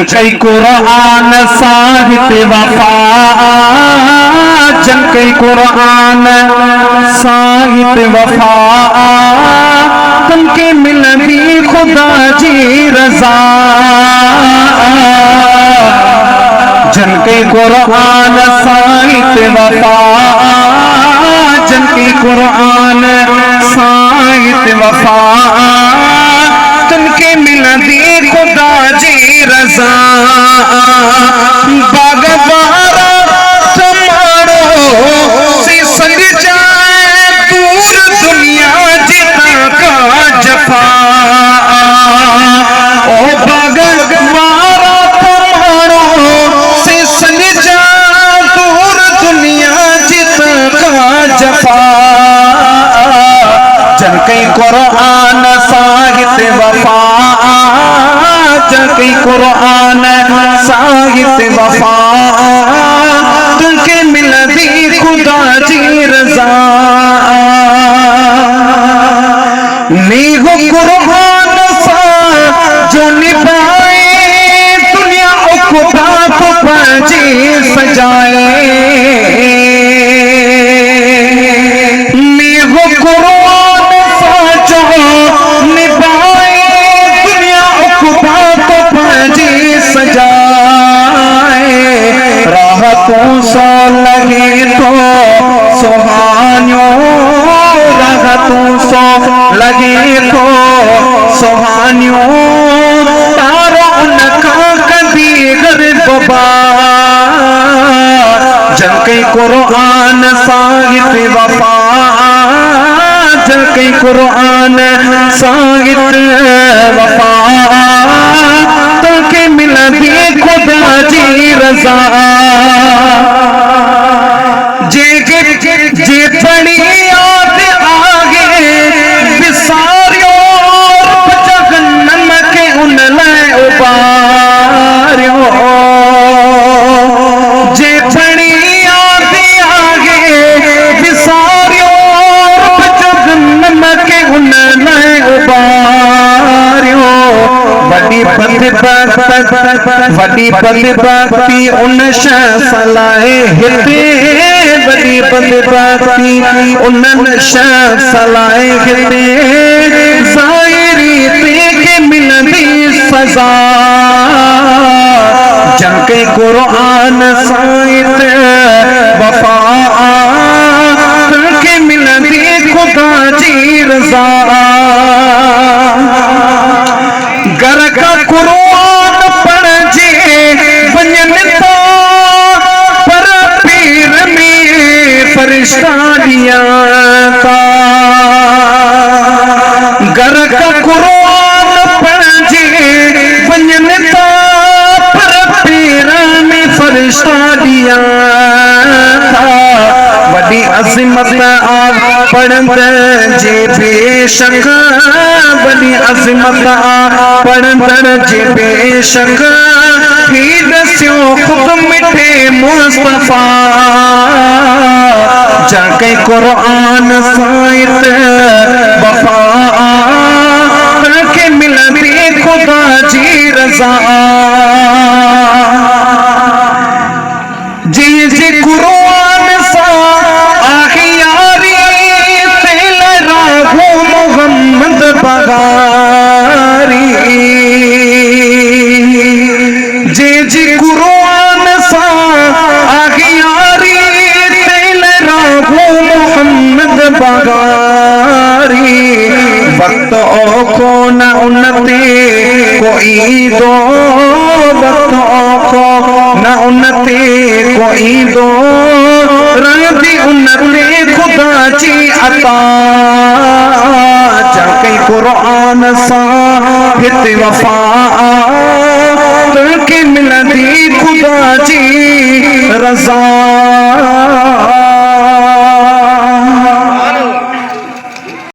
जंकई कुरान साहित्य वफा, जंकई कुरान साहित्य वफा, तनके मिलनी खुदा जी रजा। जंकई कुरान साहित्य वफा, जंकई कुरान साहित्य वफा, तनके मिलनी खुदा जी रजा। बागबारा समारो से संग जाए दूर दुनिया जिता का जफा। ओ बागबारा समारो से संग जाए दूर दुनिया जिता का जफा। जंकई कुरान साहित्य वफा, जंकई कुरान साहित्य वफा, तुमके मिलती खुदा जी रजा। नीहो कुरान सा जो निभाए दुनिया खुदा को पंजी सजाए। नीहो कुरान सा जो निभाए दुनिया खुदा को पंजी सजाए। राहतों सो लगे तो सुहानियों, राहतों सो लगे तो सुहानियों, तारो उनका कभी गरबा। जंकई कुरान साहित्य वफा, जंकई कुरान साहित्य वफा, तनके मिलती खुदा जी रजा। जे बड़ी याद आगे विसारियो, जहन्नम के उन में उबारियो। जे बड़ी याद आगे विसारियो, जहन्नम के उन में उबारियो। वडी बदबख्ती उन सलाए हिते, वडी बदबख्ती उन सलाए हिते, ज़ाहिरी ते के मिलनी सजा। जंकई कुरान साहित्य वफा, तनके मिलनी खुदा जी रजा। घर का कुरान पढ़ जे वञन था, पर पीर में फरिश्ता ॾियां था। घर का कुरान पढ़ जे वञन था, पर पीर में फरिश्ता ॾियां था। वॾी अज़मत आ पढ़ंदड़ जे बेशक, वॾी अज़मत आ पढ़ंदड़ जे बेशक, ही दस्यो खुद मिठे मुस्तफा। जंकई कुरान साहित्य वफा, तनके मिलती खुदा जी रजा। जी जी कुरान सा आखियारी तेल राहु मोहम्मद बगारी। जी जी कुरान सा आखियारी तेल राहु मोहम्मद बगारी। वक्त औखो न उन्नते कोई दो, वक्त औखो न उन्नते कोई दो, रंगी उन्नते खुदा जी अता। जंकई कुरान साहित्य वफा,